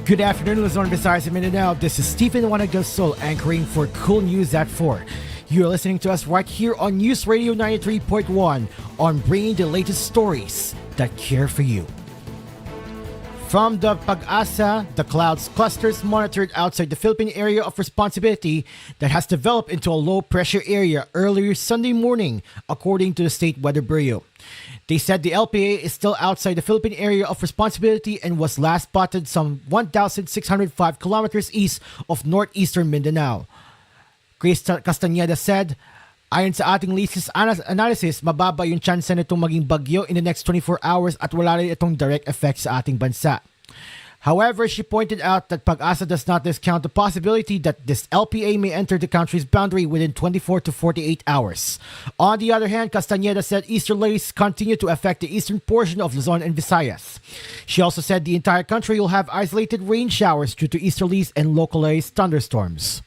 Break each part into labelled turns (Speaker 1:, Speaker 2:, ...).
Speaker 1: Good afternoon, Luzon, Visayas, and Mindanao. This is Stephen Wanagdosol anchoring for koolNews at 4. You're listening to us right here on News Radio 93.1 on bringing the latest stories that care for you. From the Pag-asa, the clouds clusters monitored outside the Philippine area of responsibility that has developed into a low-pressure area earlier Sunday morning, according to the State Weather Bureau. They said the LPA is still outside the Philippine area of responsibility and was last spotted some 1,605 kilometers east of northeastern Mindanao. Chris Castañeda said, ayon sa ating latest analysis, mababa yung chance nitong maging bagyo in the next 24 hours at wala rin itong direct effect sa ating bansa. However, she pointed out that Pag-asa does not discount the possibility that this LPA may enter the country's boundary within 24 to 48 hours. On the other hand, Castañeda said easterlies continue to affect the eastern portion of Luzon and Visayas. She also said the entire country will have isolated rain showers due to easterlies and localized thunderstorms.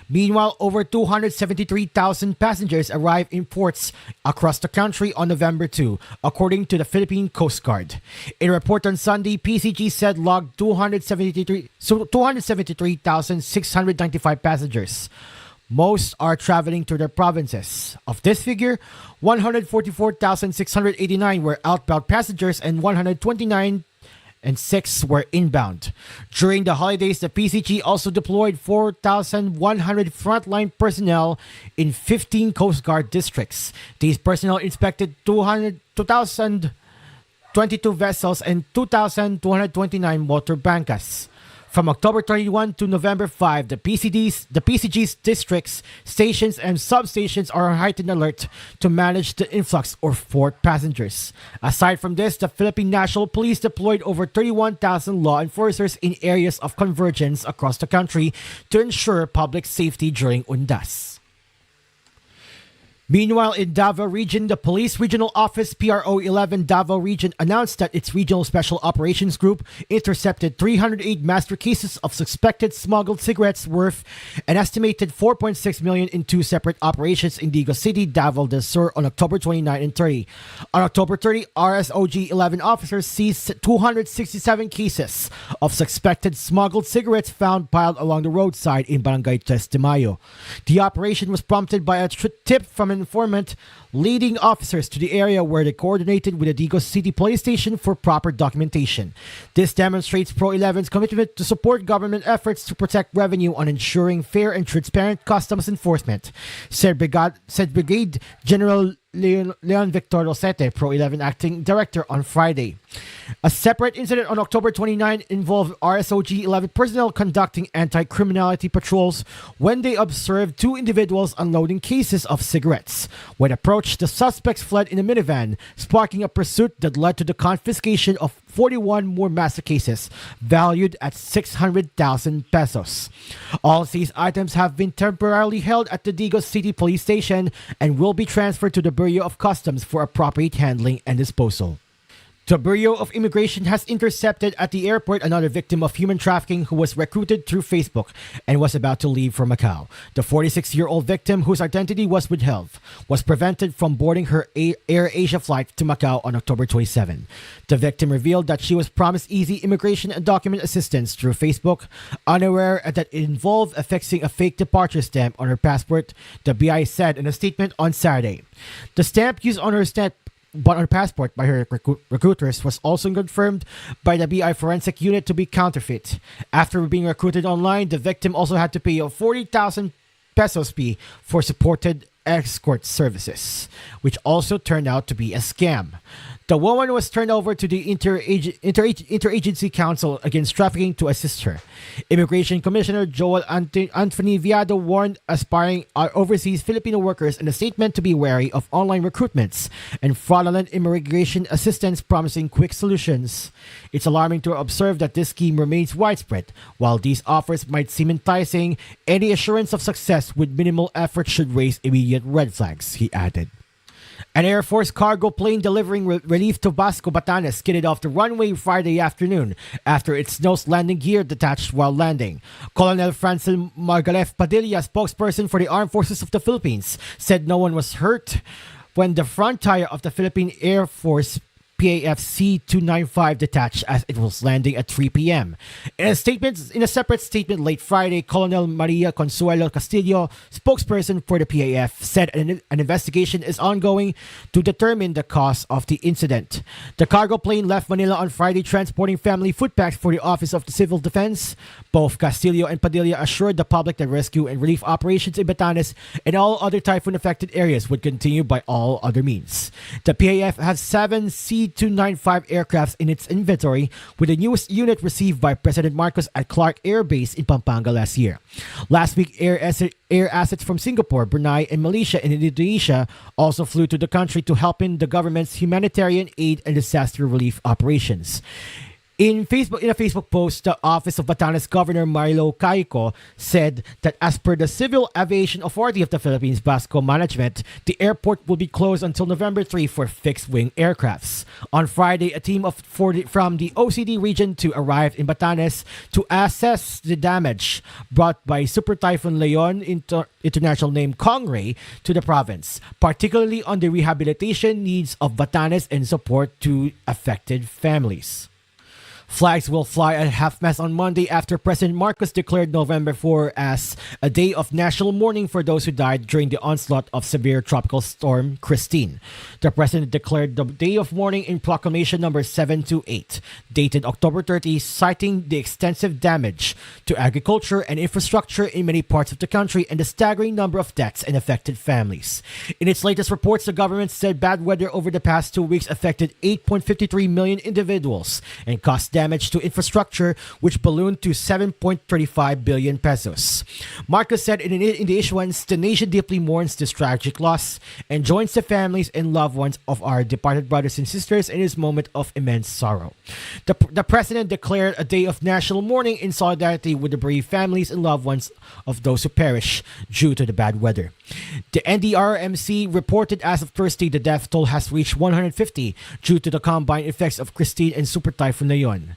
Speaker 1: Meanwhile, over 273,000 passengers arrived in ports across the country on November 2, according to the Philippine Coast Guard. In a report on Sunday, PCG said logged 273,695 passengers. Most are traveling to their provinces. Of this figure, 144,689 were outbound passengers and 129,6 were inbound. During the holidays, the PCG also deployed 4,100 frontline personnel in 15 Coast Guard districts. These personnel inspected 2,022 vessels and 2,229 motor bancas. From October 31 to November 5, the PCG's districts, stations, and substations are on heightened alert to manage the influx of port passengers. Aside from this, the Philippine National Police deployed over 31,000 law enforcers in areas of convergence across the country to ensure public safety during undas. Meanwhile, in Davao Region, the Police Regional Office PRO 11 Davao Region announced that its Regional Special Operations Group intercepted 308 master cases of suspected smuggled cigarettes worth an estimated 4.6 million in two separate operations in Digos City, Davao del Sur on October 29 and 30. On October 30, RSOG 11 officers seized 267 cases of suspected smuggled cigarettes found piled along the roadside in Barangay Tres de Mayo. The operation was prompted by a tip from an informant, leading officers to the area where they coordinated with the Digos City Police Station for proper documentation. This demonstrates Pro 11's commitment to support government efforts to protect revenue on ensuring fair and transparent customs enforcement, said Brigade General Leon Victor Rosete, Pro 11 acting director, on Friday. A separate incident on October 29 involved RSOG 11 personnel conducting anti-criminality patrols when they observed two individuals unloading cases of cigarettes. When approached, the suspects fled in a minivan, sparking a pursuit that led to the confiscation of 41 more master cases, valued at 600,000 pesos. All these items have been temporarily held at the Digos City Police Station and will be transferred to the Bureau of Customs for appropriate handling and disposal. The Bureau of Immigration has intercepted at the airport another victim of human trafficking who was recruited through Facebook and was about to leave for Macau. The 46-year-old victim, whose identity was withheld, was prevented from boarding her Air Asia flight to Macau on October 27. The victim revealed that she was promised easy immigration and document assistance through Facebook, unaware that it involved affixing a fake departure stamp on her passport, the BI said in a statement on Saturday. The stamp used on her passport by her recruiters was also confirmed by the BI forensic unit to be counterfeit. After being recruited online, the victim also had to pay a 40,000 pesos fee for supported escort services, which also turned out to be a scam. The woman was turned over to the Interagency Council Against Trafficking to assist her. Immigration Commissioner Joel Anthony Viado warned aspiring overseas Filipino workers in a statement to be wary of online recruitments and fraudulent immigration assistance promising quick solutions. It's alarming to observe that this scheme remains widespread. While these offers might seem enticing, any assurance of success with minimal effort should raise immediate red flags, he added. An Air Force cargo plane delivering relief to Basco, Batanes skidded off the runway Friday afternoon after its nose landing gear detached while landing. Colonel Francel Margalef Padilla, spokesperson for the Armed Forces of the Philippines, said no one was hurt when the front tire of the Philippine Air Force PAF C-295 detached as it was landing at 3 p.m. In a separate statement late Friday, Colonel Maria Consuelo Castillo, spokesperson for the PAF, said an investigation is ongoing to determine the cause of the incident. The cargo plane left Manila on Friday transporting family food packs for the Office of the Civil Defense. Both Castillo and Padilla assured the public that rescue and relief operations in Batanes and all other typhoon-affected areas would continue by all other means. The PAF has 7 C-295 aircrafts in its inventory, with the newest unit received by President Marcos at Clark Air Base in Pampanga last year. Last week, air assets from Singapore, Brunei, and Malaysia and Indonesia also flew to the country to help in the government's humanitarian aid and disaster relief operations. In a Facebook post, the Office of Batanes Governor Marilo Caico said that as per the Civil Aviation Authority of the Philippines, BASCO management, the airport will be closed until November 3 for fixed-wing aircrafts. On Friday, a team from the OCD region arrived in Batanes to assess the damage brought by Super Typhoon Leon, international name Kongray, to the province, particularly on the rehabilitation needs of Batanes and support to affected families. Flags will fly at half-mast on Monday after President Marcos declared November 4 as a day of national mourning for those who died during the onslaught of severe tropical storm Christine. The president declared the day of mourning in Proclamation number 728, dated October 30, citing the extensive damage to agriculture and infrastructure in many parts of the country and the staggering number of deaths and affected families. In its latest reports, the government said bad weather over the past 2 weeks affected 8.53 million individuals and caused damage to infrastructure, which ballooned to 7.35 billion pesos. Marcos said in the issuance, the nation deeply mourns this tragic loss and joins the families and loved ones of our departed brothers and sisters in this moment of immense sorrow. The president declared a day of national mourning in solidarity with the bereaved families and loved ones of those who perished due to the bad weather. The NDRMC reported as of Thursday the death toll has reached 150 due to the combined effects of Christine and Super Typhoon Leon.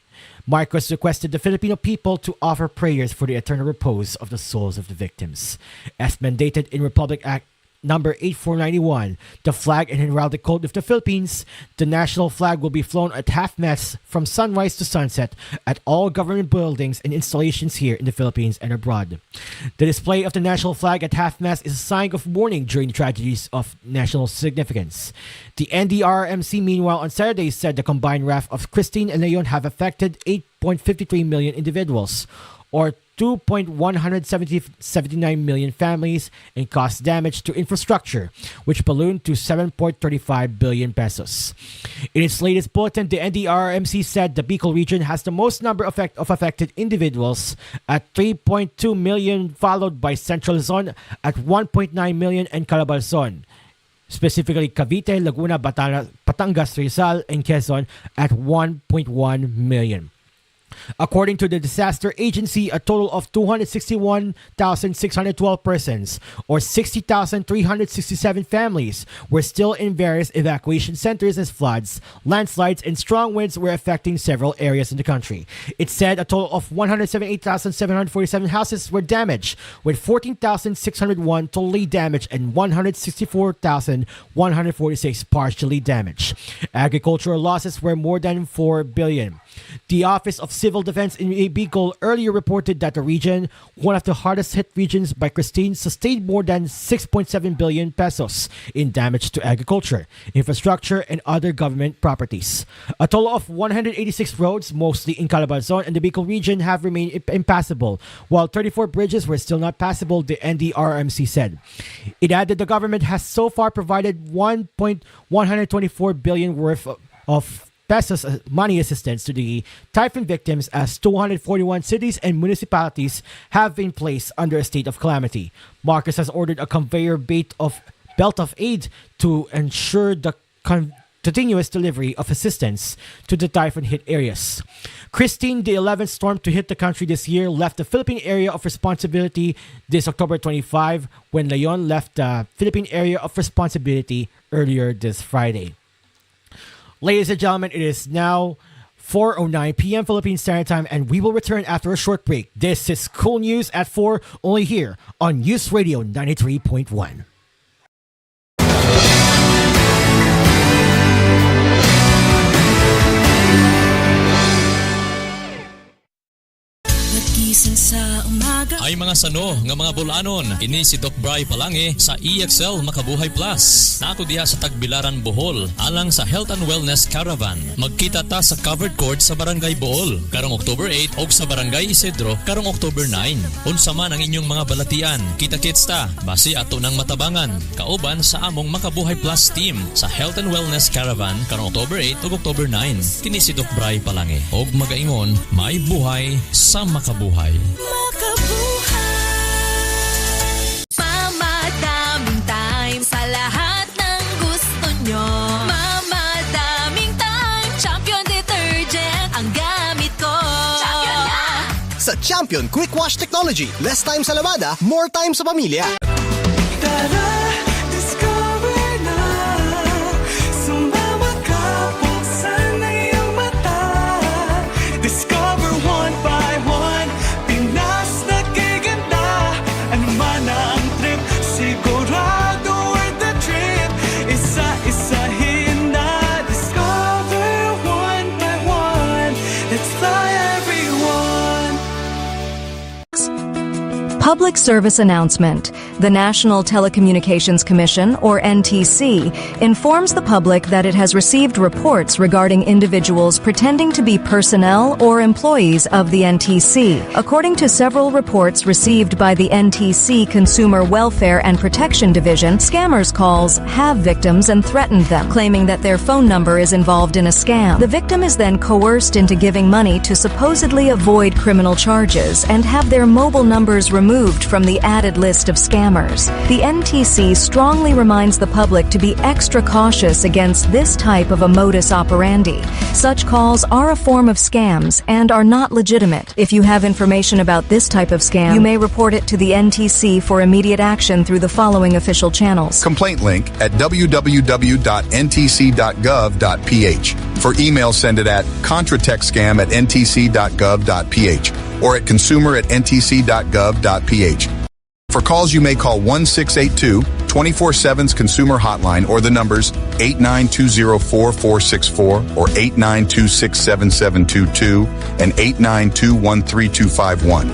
Speaker 1: Marcos requested the Filipino people to offer prayers for the eternal repose of the souls of the victims. As mandated in Republic Act number 8491, the flag and heraldic code of the Philippines, the national flag will be flown at half-mast from sunrise to sunset at all government buildings and installations here in the Philippines and abroad. The display of the national flag at half-mast is a sign of mourning during tragedies of national significance. The NDRMC, meanwhile, on Saturday said the combined wrath of Christine and Leon have affected 8.53 million individuals, or 2.179 million families, and caused damage to infrastructure, which ballooned to 7.35 billion pesos. In its latest bulletin, the NDRMC said the Bicol region has the most number of affected individuals at 3.2 million, followed by Central Luzon at 1.9 million and Calabarzon, specifically Cavite, Laguna, Batangas, Rizal, and Quezon at 1.1 million. According to the disaster agency, a total of 261,612 persons, or 60,367 families, were still in various evacuation centers as floods, landslides, and strong winds were affecting several areas in the country. It said a total of 178,747 houses were damaged, with 14,601 totally damaged and 164,146 partially damaged. Agricultural losses were more than 4 billion. The Office of Civil Defense in Bicol earlier reported that the region, one of the hardest hit regions by Christine, sustained more than 6.7 billion pesos in damage to agriculture, infrastructure, and other government properties. A total of 186 roads, mostly in Calabarzon and the Bicol region, have remained impassable, while 34 bridges were still not passable, the NDRMC said. It added the government has so far provided 1.124 billion worth of pesos money assistance to the typhoon victims, as 241 cities and municipalities have been placed under a state of calamity. Marcos has ordered a conveyor belt of aid to ensure the continuous delivery of assistance to the typhoon-hit areas. Christine, the 11th storm to hit the country this year, left the Philippine area of responsibility this October 25, when Leon left the Philippine area of responsibility earlier this Friday. Ladies and gentlemen, it is now 4:09 p.m. Philippine Standard Time, and we will return after a short break. This is koolNews at 4, only here on News Radio 93.1.
Speaker 2: Ay mga sano nga mga bulanon, ini si Doc Bry Palange sa EXL Makabuhay Plus. Nato diha sa Tagbilaran, Bohol, alang sa Health and Wellness Caravan. Magkita ta sa covered court sa Barangay Bohol karong October 8 o sa Barangay Isidro karong October 9. Unsa man ang inyong mga balatian, kita-kits ta base ato ng matabangan. Kauban sa among Makabuhay Plus team sa Health and Wellness Caravan karong October 8 ug October 9. Kini si Doc Bry Palange. Og magaingon, may buhay sa makabuhay.
Speaker 3: Mamadaming time sa lahat ng gusto nyo. Mamadaming time, Champion Detergent ang gamit ko. Champion na!
Speaker 4: Sa Champion Quick Wash Technology, less time sa lamada, more time sa pamilya.
Speaker 5: Tara, discover na. Sumama ka, buksan na iyong mata. Discover one by one, Pinas nagiganda. Ano man ang trip, sigurado worth the trip. Isa-isahin na. Discover one by one, let's fly everyone.
Speaker 6: Public Service Announcement. The National Telecommunications Commission, or NTC, informs the public that it has received reports regarding individuals pretending to be personnel or employees of the NTC. According to several reports received by the NTC Consumer Welfare and Protection Division, scammers' calls have victims and threatened them, claiming that their phone number is involved in a scam. The victim is then coerced into giving money to supposedly avoid criminal charges and have their mobile numbers removed from the added list of scammers. The NTC strongly reminds the public to be extra cautious against this type of a modus operandi. Such calls are a form of scams and are not legitimate. If you have information about this type of scam, you may report it to the NTC for immediate action through the following official channels.
Speaker 7: Complaint link at www.ntc.gov.ph. For email, send it at contratechscam@ntc.gov.ph or at consumer@ntc.gov.ph. For calls, you may call 1682, 24/7's consumer hotline, or the numbers 89204464 or 89267722 and 89213251.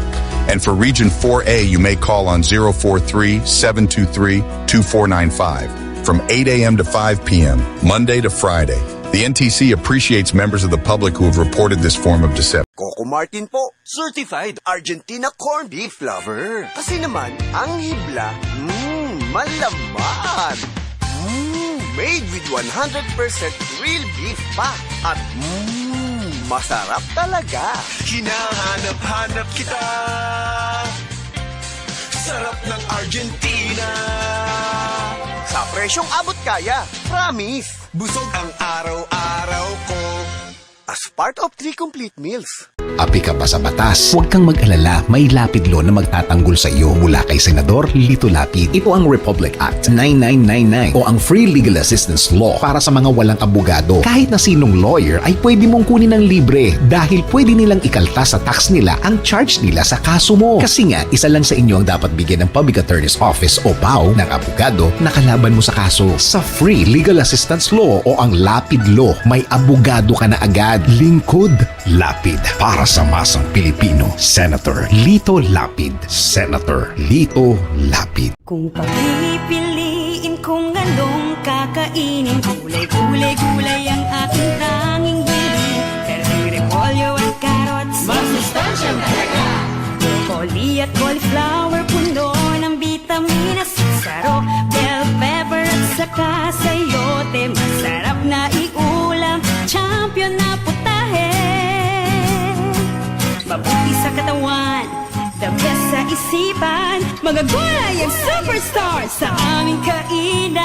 Speaker 7: And for Region 4A, you may call on 043-723-2495 from 8 a.m. to 5 p.m., Monday to Friday. The NTC appreciates members of the public who have reported this form of deception.
Speaker 8: Coco Martin po, certified Argentina corned beef lover. Kasi naman, ang hibla, malaman. Made with 100% real beef pa. At masarap talaga.
Speaker 5: Hinahanap-hanap kita. Sarap ng Argentina.
Speaker 8: Sa presyong abot kaya, promise.
Speaker 5: Busog ang araw-araw ko.
Speaker 8: As part of 3 complete meals.
Speaker 9: Api ka ba sa batas? Huwag kang mag-alala, may lapid law na magtatanggol sa iyo mula kay Senador Lito Lapid. Ito ang Republic Act 9999 o ang Free Legal Assistance Law para sa mga walang abogado. Kahit na sinong lawyer ay pwede mong kunin ng libre dahil pwede nilang ikalta sa tax nila ang charge nila sa kaso mo. Kasi nga, isa lang sa inyo ang dapat bigyan ng Public Attorney's Office o PAO ng abogado na kalaban mo sa kaso. Sa Free Legal Assistance Law o ang Lapid Law, may abogado ka na agad. Lingkod Lapid para sa masang Pilipino. Senator Lito Lapid. Senator Lito Lapid.
Speaker 3: Kung pagpipiliin kung anong kakainin, gulay ang aking tanging hiling. Karding repolyo at carrots, masustansyang talaga. Broccoli at cauliflower, puno ng vitaminas. Saro, bell pepper at saka sayote. Masarap na iulam, champion na putahe. Mabuti sa katawan, the best sa isipan. Mga gulay ang superstar sa aming kainan.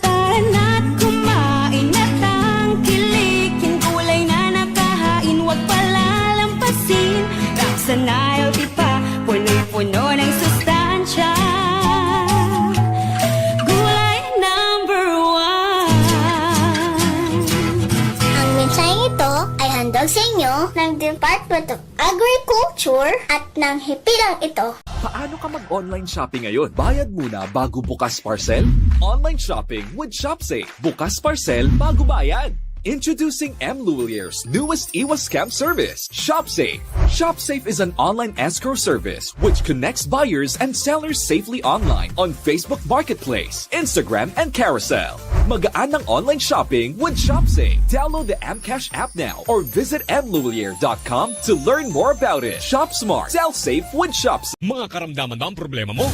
Speaker 3: Tara na't kumain at tangkilikin. Gulay na nakahain, huwag palalampasin. Raksa na healthy pa, puno-puno ng sustansya. Gulay number 1.
Speaker 10: Ang mensaheng ito ay handog sa inyo ng Department of Agriculture at ng hipilang ito.
Speaker 11: Paano ka mag-online shopping ngayon? Bayad muna bago bukas parcel? Online shopping with ShopSafe. Bukas parcel bago bayad. Introducing M. Luwalier's newest iwas scam service, ShopSafe. ShopSafe is an online escrow service which connects buyers and sellers safely online on Facebook Marketplace, Instagram, and Carousel. Magaan ng online shopping with ShopSafe. Download the Mcash app now or visit mluwalier.com to learn more about it. Shop smart. Sell safe with ShopSafe.
Speaker 2: Mga karamdaman ba ang problema mo?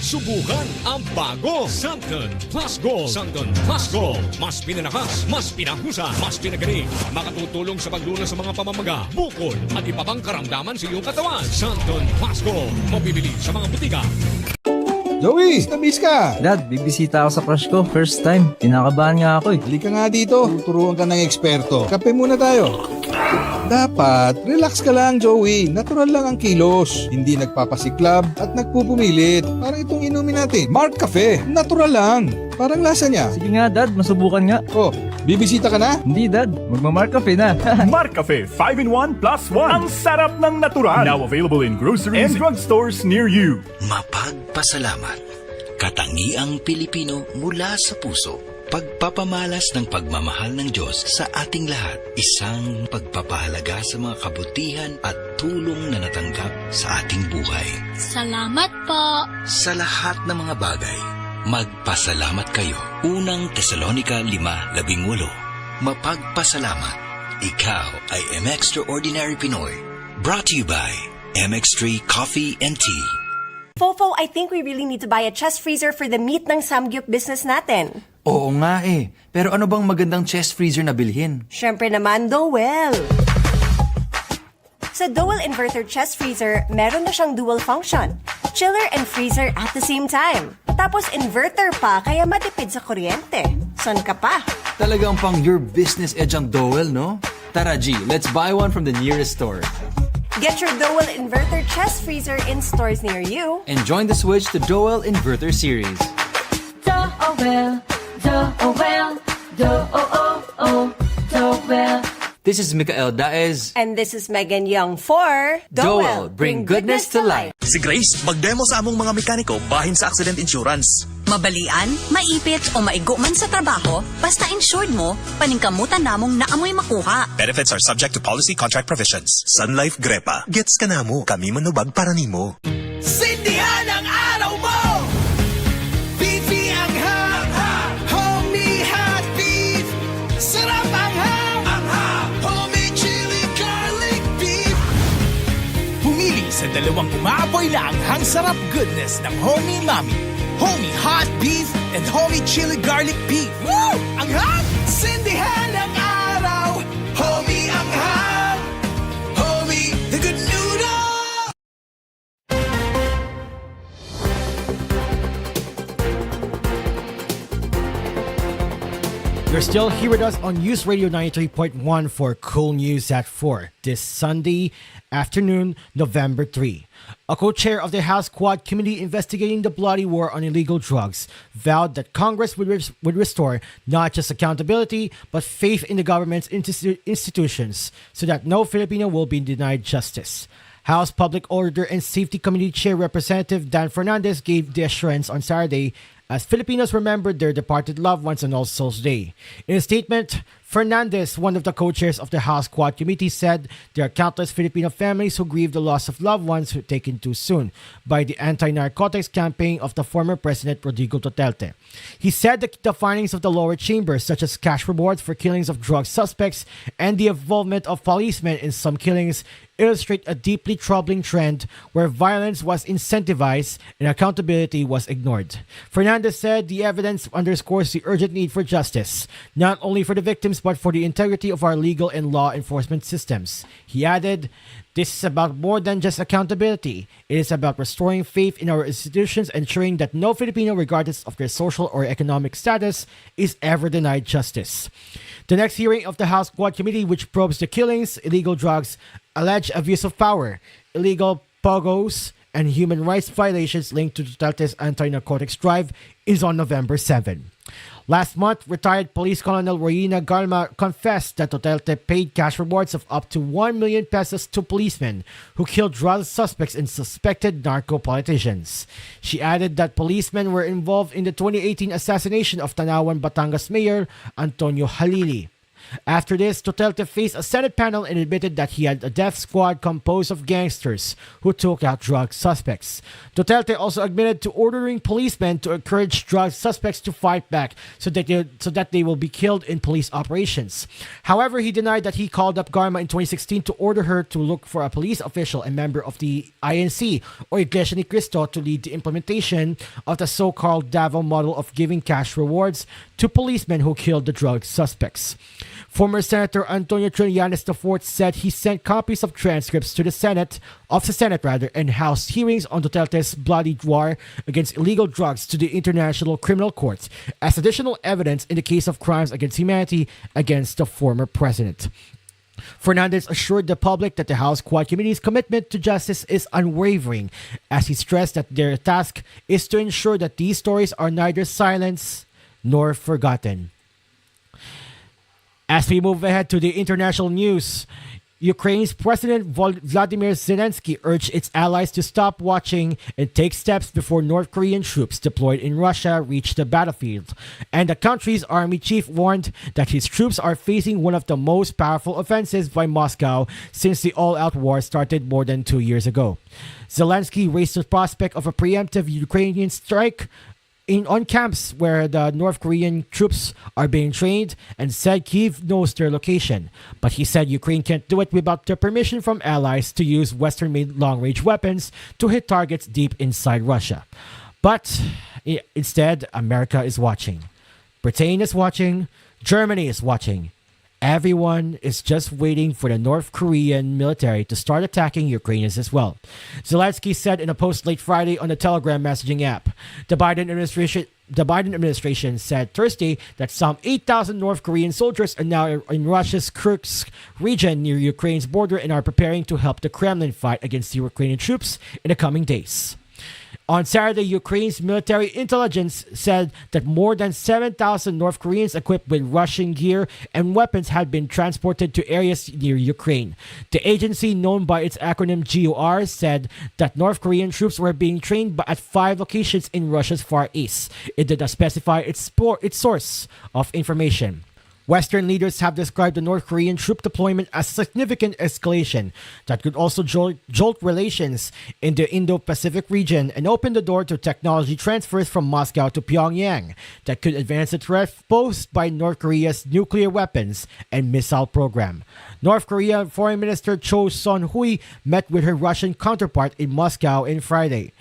Speaker 2: Subukan ang bago Santon Plus Gold. Santon Plus Gold. Mas pinanakas, mas pinahusa, mas pinagaling. Makatutulong sa paglunas sa mga pamamaga, bukol at iba pang karamdaman sa iyong katawan. Santon Plus Gold. Mabibili sa mga butika.
Speaker 12: Joey, na-miss ka!
Speaker 13: Dad, bibisita ako sa crush ko. First time. Kinakabahan nga ako eh.
Speaker 12: Halika nga dito. Tuturuan ka ng eksperto. Kape muna tayo. Dapat, relax ka lang, Joey. Natural lang ang kilos. Hindi nagpapasiklab at nagpupumilit. Parang itong inumin natin. Mark Cafe. Natural lang. Parang lasa niya.
Speaker 13: Sige nga, Dad. Masubukan nga.
Speaker 12: Oh, bibisita ka na?
Speaker 13: Hindi, Dad. Magma-Mark Cafe na.
Speaker 14: Mark Cafe 5-in-1 plus 1. Ang sarap ng natural. Now available in groceries and drugstores near you.
Speaker 15: Mapagpasalamat. Katangiang Pilipino mula sa puso. Pagpapamalas ng pagmamahal ng Diyos sa ating lahat. Isang pagpapahalaga sa mga kabutihan at tulong na natanggap sa ating buhay.
Speaker 10: Salamat po.
Speaker 15: Sa lahat ng mga bagay, magpasalamat kayo. Unang Tesalonica 5:18. Mapagpasalamat. Ikaw ay M-Extraordinary Pinoy. Brought to you by MX3 Coffee and Tea.
Speaker 16: Fofo, I think we really need to buy a chest freezer for the meat ng samgyup business natin.
Speaker 17: Oo nga eh. Pero ano bang magandang chest freezer na bilhin?
Speaker 16: Siyempre naman, Dowel. Sa Dowel Inverter Chest Freezer, meron na siyang dual function. Chiller and freezer at the same time. Tapos inverter pa, kaya matipid sa kuryente. San ka pa?
Speaker 17: Talagang pang your business edge ang Dowel, no? Tara G, let's buy one from the nearest store.
Speaker 16: Get your Dowel Inverter Chest Freezer in stores near you.
Speaker 17: And join the switch to Dowel Inverter Series.
Speaker 3: Dowel, Dowel, Dowel.
Speaker 17: This is Mikael Daez.
Speaker 16: And this is Megan Young for
Speaker 17: Dowel, bring goodness to life.
Speaker 18: Si Grace, mag-demo sa among mga mekaniko bahin sa accident insurance.
Speaker 19: Mabalian, maipit o maigo man sa trabaho, basta insured mo, paningkamutan namong naamoy makuha.
Speaker 18: Benefits are subject to policy contract provisions. Sun Life Grepa. Gets ka na mo. Kami manubag para nimo.
Speaker 5: Sindihan ang araw mo! Beefy ang hap-hap! Homie hot beef! Sarap ang hap-hap! Homie chili garlic beef! Pumili sa dalawang umaapoy lang ang sarap goodness ng Homie Mami. Homie hot beef and Homie chili garlic beef. Woo! Ang hap! Sindihan ang araw! Homie ang hap! Homie, the good noodle!
Speaker 1: You're still here with us on News Radio 93.1 for Cool News at 4 this Sunday afternoon, November 3. A co-chair of the House Quad Committee investigating the bloody war on illegal drugs vowed that Congress would restore not just accountability, but faith in the government's institutions so that no Filipino will be denied justice. House Public Order and Safety Committee Chair Representative Dan Fernandez gave the assurance on Saturday as Filipinos remembered their departed loved ones on All Souls Day. In a statement, Fernandez, one of the co-chairs of the House Quad Committee, said there are countless Filipino families who grieve the loss of loved ones who taken too soon by the anti-narcotics campaign of the former President Rodrigo Duterte. He said that the findings of the lower chambers, such as cash rewards for killings of drug suspects and the involvement of policemen in some killings, illustrate a deeply troubling trend where violence was incentivized and accountability was ignored. Fernandez said the evidence underscores the urgent need for justice, not only for the victims but for the integrity of our legal and law enforcement systems. He added, "This is about more than just accountability. It is about restoring faith in our institutions, ensuring that no Filipino, regardless of their social or economic status, is ever denied justice." The next hearing of the House Quad Committee, which probes the killings, illegal drugs, alleged abuse of power, illegal pogos, and human rights violations linked to Duterte's anti-narcotics drive, is on November 7. Last month, retired Police Colonel Royina Galma confessed that Duterte paid cash rewards of up to 1 million pesos to policemen who killed drug suspects and suspected narco politicians. She added that policemen were involved in the 2018 assassination of Tanawan, Batangas Mayor Antonio Halili. After this, Duterte faced a Senate panel and admitted that he had a death squad composed of gangsters who took out drug suspects. Duterte also admitted to ordering policemen to encourage drug suspects to fight back so that they will be killed in police operations. However, he denied that he called up Garma in 2016 to order her to look for a police official and member of the INC or Iglesia ni Cristo to lead the implementation of the so-called Davao model of giving cash rewards to policemen who killed the drug suspects. Former Senator Antonio Trillanes IV said he sent copies of transcripts to the Senate and House hearings on Duterte's bloody war against illegal drugs to the International Criminal Court as additional evidence in the case of crimes against humanity against the former president. Fernandez assured the public that the House Quad Committee's commitment to justice is unwavering, as he stressed that their task is to ensure that these stories are neither silenced nor forgotten. As we move ahead to the international news, Ukraine's President Vladimir Zelensky urged its allies to stop watching and take steps before North Korean troops deployed in Russia reach the battlefield. And the country's army chief warned that his troops are facing one of the most powerful offensives by Moscow since the all-out war started more than 2 years ago. Zelensky raised the prospect of a preemptive Ukrainian strike on camps where the North Korean troops are being trained and said Kyiv knows their location. But he said Ukraine can't do it without the permission from allies to use Western-made long-range weapons to hit targets deep inside Russia. But instead, America is watching. Britain is watching. Germany is watching. Everyone is just waiting for the North Korean military to start attacking Ukrainians as well. Zelensky said in a post late Friday on the Telegram messaging app. The Biden administration said Thursday that some 8,000 North Korean soldiers are now in Russia's Kursk region near Ukraine's border and are preparing to help the Kremlin fight against the Ukrainian troops in the coming days. On Saturday, Ukraine's military intelligence said that more than 7,000 North Koreans equipped with Russian gear and weapons had been transported to areas near Ukraine. The agency, known by its acronym GOR, said that North Korean troops were being trained at 5 locations in Russia's Far East. It did not specify its source of information. Western leaders have described the North Korean troop deployment as a significant escalation that could also jolt relations in the Indo-Pacific region and open the door to technology transfers from Moscow to Pyongyang that could advance the threat posed by North Korea's nuclear weapons and missile program. North Korea Foreign Minister Cho Son-hui met with her Russian counterpart in Moscow on Friday.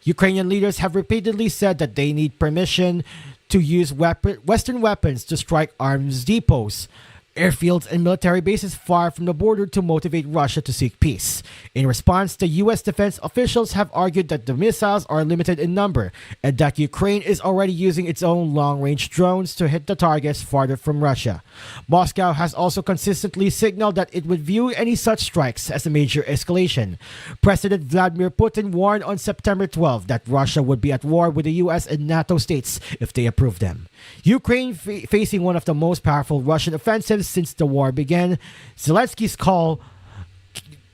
Speaker 1: Ukrainian leaders have repeatedly said that they need permission to use Western weapons to strike arms depots, airfields, and military bases far from the border to motivate Russia to seek peace. In response, the U.S. defense officials have argued that the missiles are limited in number and that Ukraine is already using its own long-range drones to hit the targets farther from Russia. Moscow has also consistently signaled that it would view any such strikes as a major escalation. President Vladimir Putin warned on September 12 that Russia would be at war with the U.S. and NATO states if they approve them. Ukraine facing one of the most powerful Russian offensives since the war began. Zelensky's call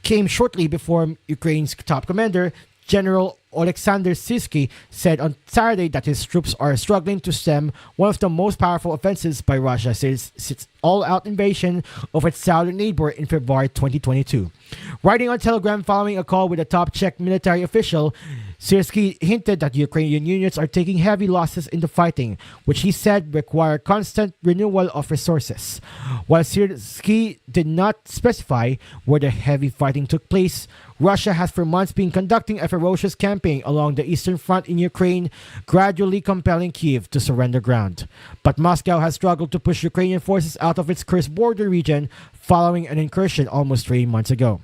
Speaker 1: came shortly before Ukraine's top commander, General Alexander Syrskyi, said on Saturday that his troops are struggling to stem one of the most powerful offensives by Russia since its all-out invasion of its southern neighbor in February 2022. Writing on Telegram following a call with a top Czech military official, Syrskyi hinted that Ukrainian units are taking heavy losses in the fighting, which he said require constant renewal of resources. While Syrskyi did not specify where the heavy fighting took place, Russia has for months been conducting a ferocious campaign along the eastern front in Ukraine, gradually compelling Kyiv to surrender ground. But Moscow has struggled to push Ukrainian forces out of its Kursk border region following an incursion almost 3 months ago.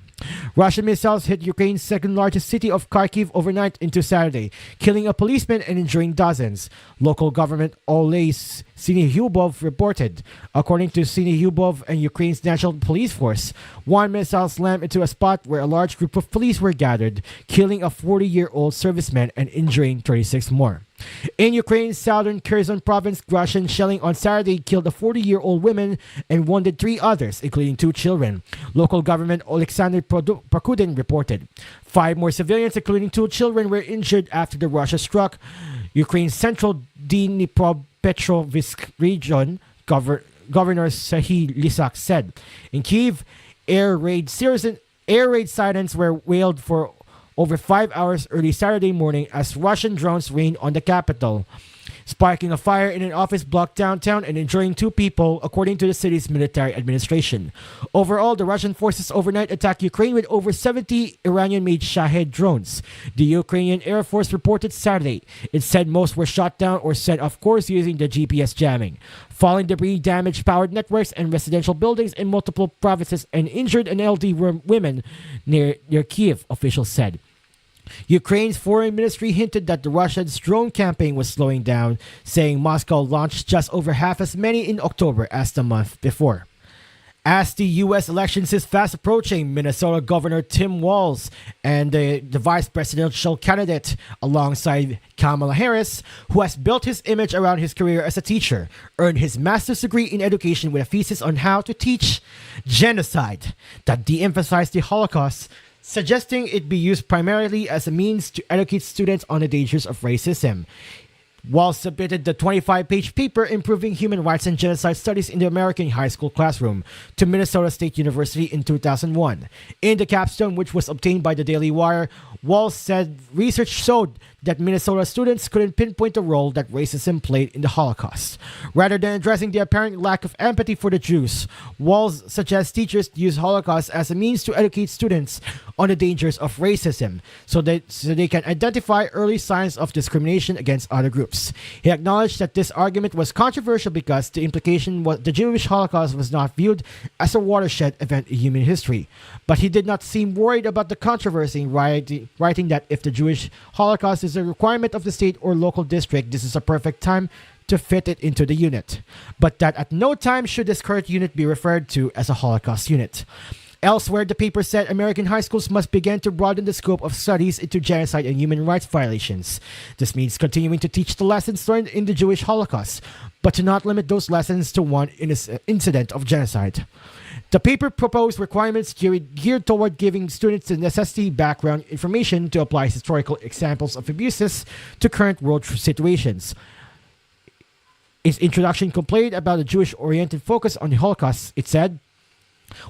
Speaker 1: Russian missiles hit Ukraine's second-largest city of Kharkiv overnight into Saturday, killing a policeman and injuring dozens. Local government Oleh Syniehubov reported. According to Syniehubov and Ukraine's National Police Force, one missile slammed into a spot where a large group of police were gathered, killing a 40-year-old serviceman and injuring 36 more. In Ukraine's southern Kherson province, Russian shelling on Saturday killed a 40-year-old woman and wounded 3 others, including 2 children. Local government Alexander Prokudin reported. 5 more civilians, including 2 children, were injured after the Russia struck Ukraine's central Dnipropetrovsk region Governor Sahi Lisak said. In Kyiv, air raid sirens were wailed for over 5 hours early Saturday morning as Russian drones rained on the capital, sparking a fire in an office block downtown and injuring 2 people, according to the city's military administration. Overall, the Russian forces overnight attacked Ukraine with over 70 Iranian-made Shahed drones. The Ukrainian Air Force reported Saturday. It said most were shot down or set off course using the GPS jamming. Falling debris damaged powered networks and residential buildings in multiple provinces and injured an elderly women near Kyiv, officials said. Ukraine's foreign ministry hinted that the Russians' drone campaign was slowing down, saying Moscow launched just over half as many in October as the month before. As the U.S. elections is fast approaching, Minnesota Governor Tim Walz and the vice presidential candidate alongside Kamala Harris, who has built his image around his career as a teacher, earned his master's degree in education with a thesis on how to teach genocide that de-emphasized the Holocaust, suggesting it be used primarily as a means to educate students on the dangers of racism. Walz submitted the 25-page paper Improving Human Rights and Genocide Studies in the American High School Classroom to Minnesota State University in 2001. In the capstone, which was obtained by the Daily Wire, Walz said research showed that Minnesota students couldn't pinpoint the role that racism played in the Holocaust. Rather than addressing the apparent lack of empathy for the Jews, Walz suggests teachers use Holocaust as a means to educate students on the dangers of racism so they can identify early signs of discrimination against other groups. He acknowledged that this argument was controversial because the implication was the Jewish Holocaust was not viewed as a watershed event in human history. But he did not seem worried about the controversy, writing that if the Jewish Holocaust is a requirement of the state or local district, this is a perfect time to fit it into the unit. But that at no time should this current unit be referred to as a Holocaust unit. Elsewhere, the paper said American high schools must begin to broaden the scope of studies into genocide and human rights violations. This means continuing to teach the lessons learned in the Jewish Holocaust, but to not limit those lessons to one incident of genocide. The paper proposed requirements geared toward giving students the necessary background information to apply historical examples of abuses to current world situations. Its introduction complained about a Jewish-oriented focus on the Holocaust. It said,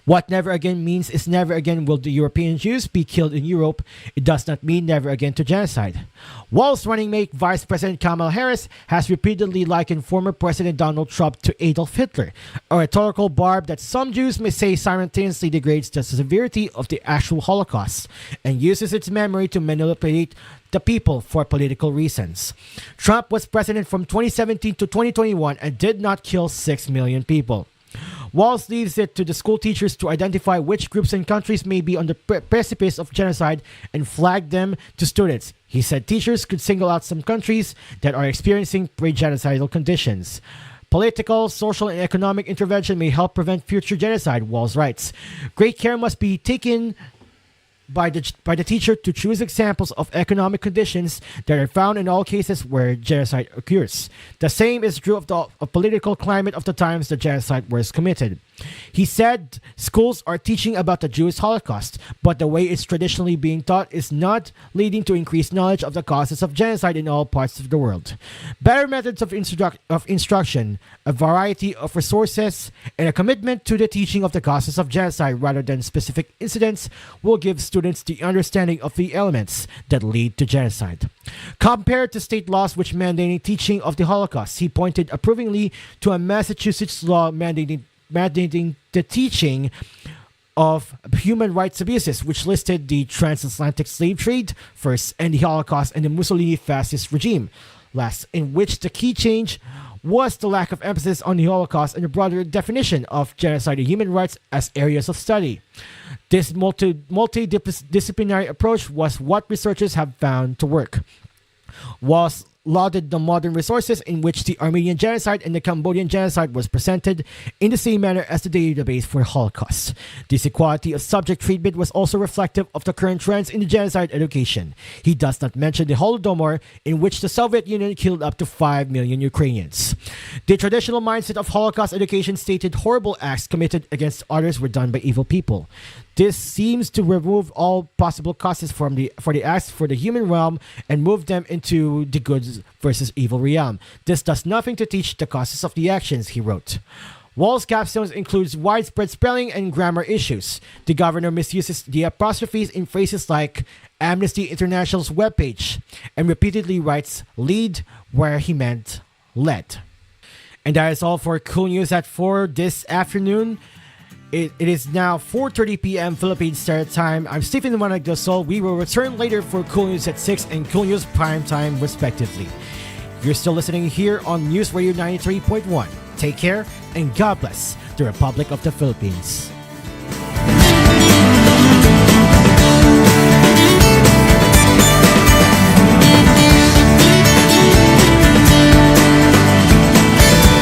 Speaker 1: "What never again means is never again will the European Jews be killed in Europe. It does not mean never again to genocide." Walz running mate Vice President Kamala Harris has repeatedly likened former President Donald Trump to Adolf Hitler, a rhetorical barb that some Jews may say simultaneously degrades the severity of the actual Holocaust and uses its memory to manipulate the people for political reasons. Trump was president from 2017 to 2021 and did not kill 6 million people. Walz leaves it to the school teachers to identify which groups and countries may be on the precipice of genocide and flag them to students. He said teachers could single out some countries that are experiencing pre-genocidal conditions. Political, social, and economic intervention may help prevent future genocide, Walz writes. Great care must be taken by the teacher to choose examples of economic conditions that are found in all cases where genocide occurs. The same is true of the political climate of the times the genocide was committed. He said schools are teaching about the Jewish Holocaust, but the way it's traditionally being taught is not leading to increased knowledge of the causes of genocide in all parts of the world. Better methods of instruction, a variety of resources, and a commitment to the teaching of the causes of genocide rather than specific incidents will give students the understanding of the elements that lead to genocide. Compared to state laws which mandating teaching of the Holocaust, he pointed approvingly to a Massachusetts law mandating the teaching of human rights abuses, which listed the transatlantic slave trade first and the Holocaust and the Mussolini fascist regime last, in which the key change was the lack of emphasis on the Holocaust and a broader definition of genocide and human rights as areas of study. This multidisciplinary approach was what researchers have found to work. Walz lauded the modern resources in which the Armenian genocide and the Cambodian genocide was presented in the same manner as the database for Holocaust. This equality of subject treatment was also reflective of the current trends in the genocide education. He does not mention the Holodomor, in which the Soviet Union killed up to 5 million Ukrainians. The traditional mindset of Holocaust education stated horrible acts committed against others were done by evil people. This seems to remove all possible causes for the acts for the human realm and move them into the good versus evil realm. This does nothing to teach the causes of the actions, he wrote. Wall's capstones includes widespread spelling and grammar issues. The governor misuses the apostrophes in phrases like Amnesty International's webpage and repeatedly writes lead where he meant led. And that is all for Cool News at 4 this afternoon. It is now 4:30 p.m. Philippine Standard Time. I'm Stephen Managdasol. We will return later for Cool News at 6 and Cool News Prime Time, respectively. You're still listening here on News Radio 93.1. Take care and God bless the Republic of the Philippines.